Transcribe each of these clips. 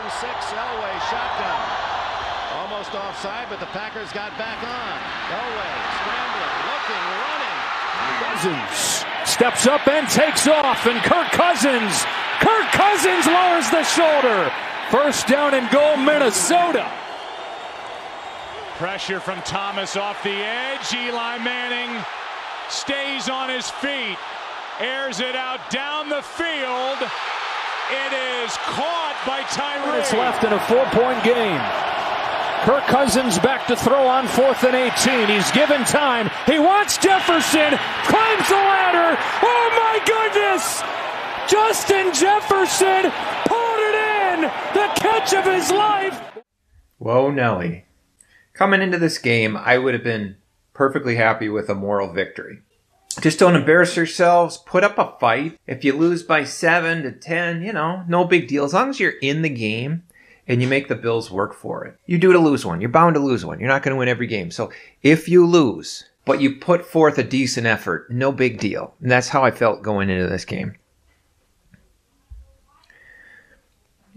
6, Elway shotgun. Almost offside, but the Packers got back on. Elway scrambling, looking, running. Cousins steps up and takes off, and Kirk Cousins lowers the shoulder. First down and goal, Minnesota. Pressure from Thomas off the edge. Eli Manning stays on his feet, airs it out down the field. It is caught by Tyree. Minutes left in a 4-point game. Kirk Cousins back to throw on 4th and 18. He's given time. He wants Jefferson. Climbs the ladder. Oh my goodness! Justin Jefferson pulled it in. The catch of his life. Whoa, Nelly. Coming into this game, I would have been perfectly happy with a moral victory. Just don't embarrass yourselves. Put up a fight. If you lose by 7 to 10, no big deal. As long as you're in the game and you make the Bills work for it. You do to lose one. You're bound to lose one. You're not going to win every game. So if you lose, but you put forth a decent effort, no big deal. And that's how I felt going into this game.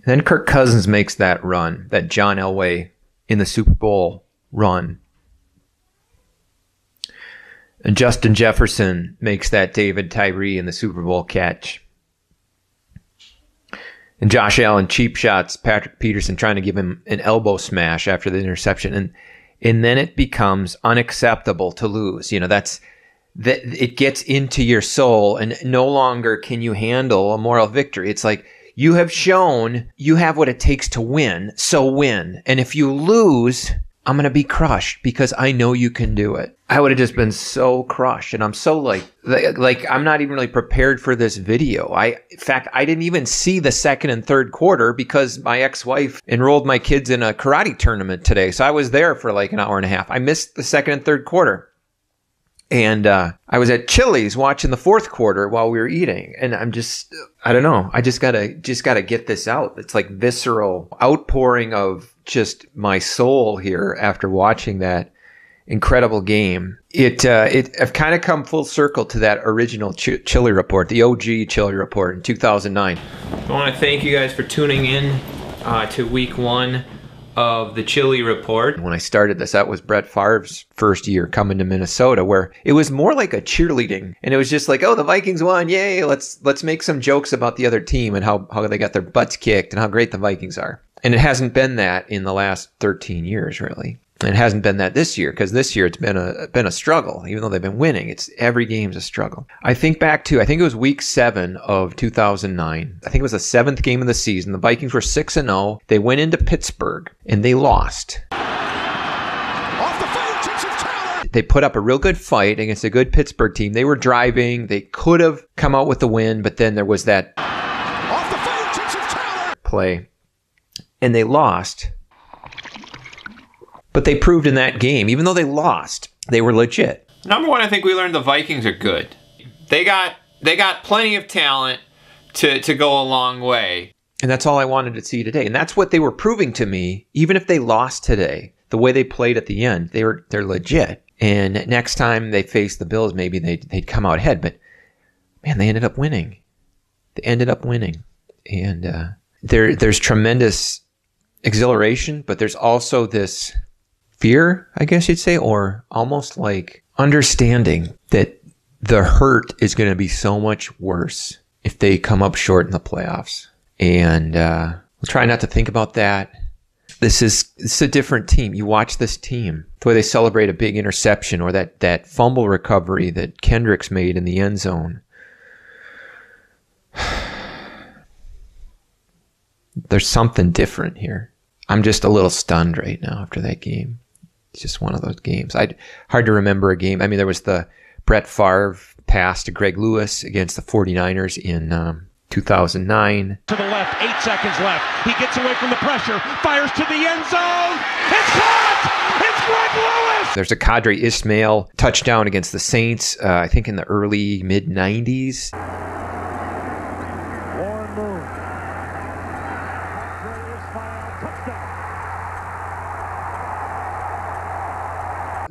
Then Kirk Cousins makes that run, that John Elway in the Super Bowl run. And Justin Jefferson makes that David Tyree in the Super Bowl catch. And Josh Allen cheap shots Patrick Peterson, trying to give him an elbow smash after the interception. And then it becomes unacceptable to lose. It gets into your soul, and no longer can you handle a moral victory. It's like, you have shown you have what it takes to win, so win. And if you lose, I'm going to be crushed because I know you can do it. I would have just been so crushed. And I'm so like I'm not even really prepared for this video. In fact, I didn't even see the second and third quarter because my ex-wife enrolled my kids in a karate tournament today. So I was there for like an hour and a half. I missed the second and third quarter. And I was at Chili's watching the fourth quarter while we were eating. And I don't know. I just gotta get this out. It's like visceral outpouring of just my soul here after watching that incredible game. I've kind of come full circle to that original Chili Report, the OG Chili Report in 2009. I want to thank you guys for tuning in to week 1 of the Chili Report. When I started this, that was Brett Favre's first year coming to Minnesota, where it was more like a cheerleading, and it was just like, oh, the Vikings won, yay! Let's make some jokes about the other team and how they got their butts kicked and how great the Vikings are. And it hasn't been that in the last 13 years, really. It hasn't been that this year, because this year it's been a struggle. Even though they've been winning, it's every game's a struggle. I think it was week 7 of 2009. I think it was the 7th game of the season. The Vikings were 6-0. They went into Pittsburgh and they lost. Off the fingertips of Taylor. They put up a real good fight against a good Pittsburgh team. They were driving. They could have come out with the win, but then there was that Off the fingertips of Taylor. play, and they lost. But they proved in that game, even though they lost, they were legit. Number one, I think we learned the Vikings are good. They got plenty of talent to go a long way. And that's all I wanted to see today. And that's what they were proving to me, even if they lost today. The way they played at the end, they're legit. And next time they face the Bills, maybe they'd come out ahead. But man, they ended up winning. And there's tremendous exhilaration, but there's also this fear, I guess you'd say, or almost like understanding that the hurt is going to be so much worse if they come up short in the playoffs. And we'll try not to think about that. It's a different team. You watch this team, the way they celebrate a big interception or that fumble recovery that Kendricks made in the end zone. There's something different here. I'm just a little stunned right now after that game. It's just one of those games. Hard to remember a game. I mean, there was the Brett Favre pass to Greg Lewis against the 49ers in 2009. To the left, 8 seconds left. He gets away from the pressure, fires to the end zone. It's caught! It's Greg Lewis! There's a Kadri Ismail touchdown against the Saints, I think in the early, mid-90s.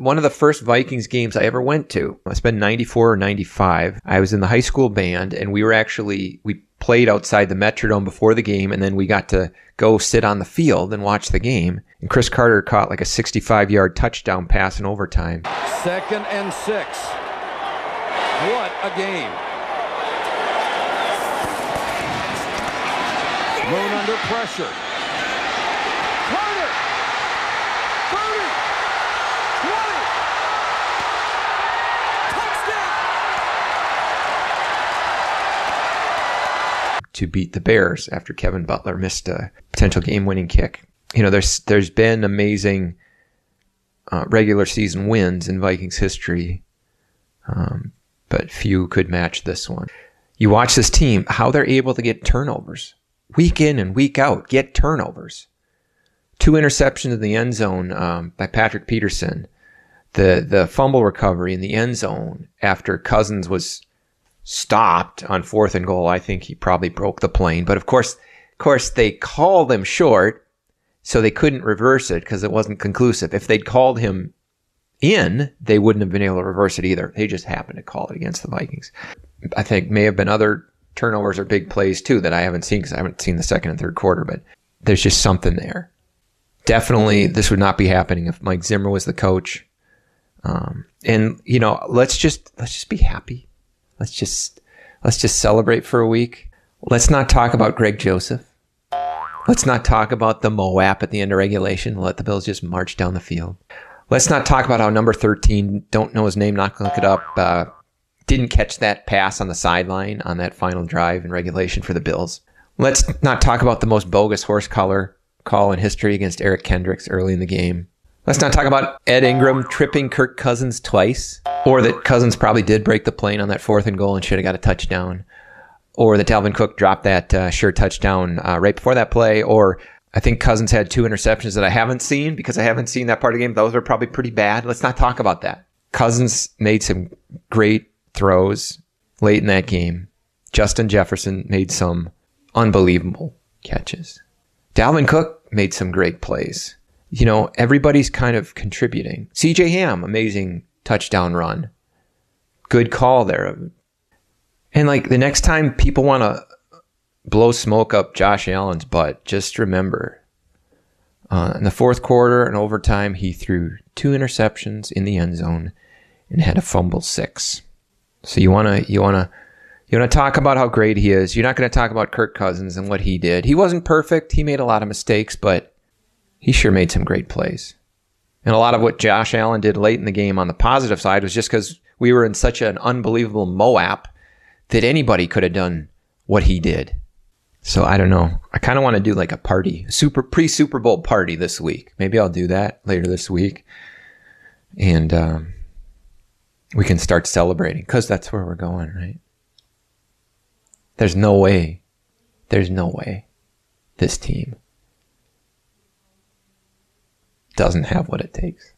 one of the first Vikings games I ever went to. It must have been 94 or 95. I was in the high school band, and we played outside the Metrodome before the game, and then we got to go sit on the field and watch the game. And Chris Carter caught like a 65-yard touchdown pass in overtime. 2nd and 6. What a game. Thrown under pressure. Carter! 30! 20! Touchdown! To beat the Bears after Kevin Butler missed a potential game-winning kick. You know, there's been amazing regular season wins in Vikings history, but few could match this one. You watch this team, how they're able to get turnovers. Week in and week out, get turnovers. 2 interceptions in the end zone by Patrick Peterson. The fumble recovery in the end zone after Cousins was stopped on 4th and goal. I think he probably broke the plane. But of course, they called him short, so they couldn't reverse it because it wasn't conclusive. If they'd called him in, they wouldn't have been able to reverse it either. They just happened to call it against the Vikings. I think may have been other turnovers or big plays too that I haven't seen because I haven't seen the second and third quarter, but there's just something there. Definitely this would not be happening if Mike Zimmer was the coach. And you know, let's just be happy. Let's just celebrate for a week. Let's not talk about Greg Joseph. Let's not talk about the Moab at the end of regulation. Let the Bills just march down the field. Let's not talk about how number 13, don't know his name, not gonna look it up, didn't catch that pass on the sideline on that final drive in regulation for the Bills. Let's not talk about the most bogus horse color call in history against Eric Kendricks early in the game. Let's not talk about Ed Ingram tripping Kirk Cousins twice, or that Cousins probably did break the plane on that 4th and goal and should have got a touchdown, or that Dalvin Cook dropped that sure touchdown right before that play, or I think Cousins had 2 interceptions that I haven't seen because I haven't seen that part of the game. Those are probably pretty bad. Let's not talk about that. Cousins made some great throws late in that game. Justin Jefferson made some unbelievable catches. Dalvin Cook made some great plays. You know, everybody's kind of contributing. CJ Ham, amazing touchdown run. Good call there. And like the next time people want to blow smoke up Josh Allen's butt, just remember in the 4th quarter and overtime, he threw 2 interceptions in the end zone and had a fumble 6. So you want to talk about how great he is. You're not going to talk about Kirk Cousins and what he did. He wasn't perfect. He made a lot of mistakes, but he sure made some great plays. And a lot of what Josh Allen did late in the game on the positive side was just because we were in such an unbelievable Moab that anybody could have done what he did. So I don't know. I kind of want to do like a party, pre-Super Bowl party this week. Maybe I'll do that later this week. And we can start celebrating because that's where we're going, right? There's no way this team doesn't have what it takes.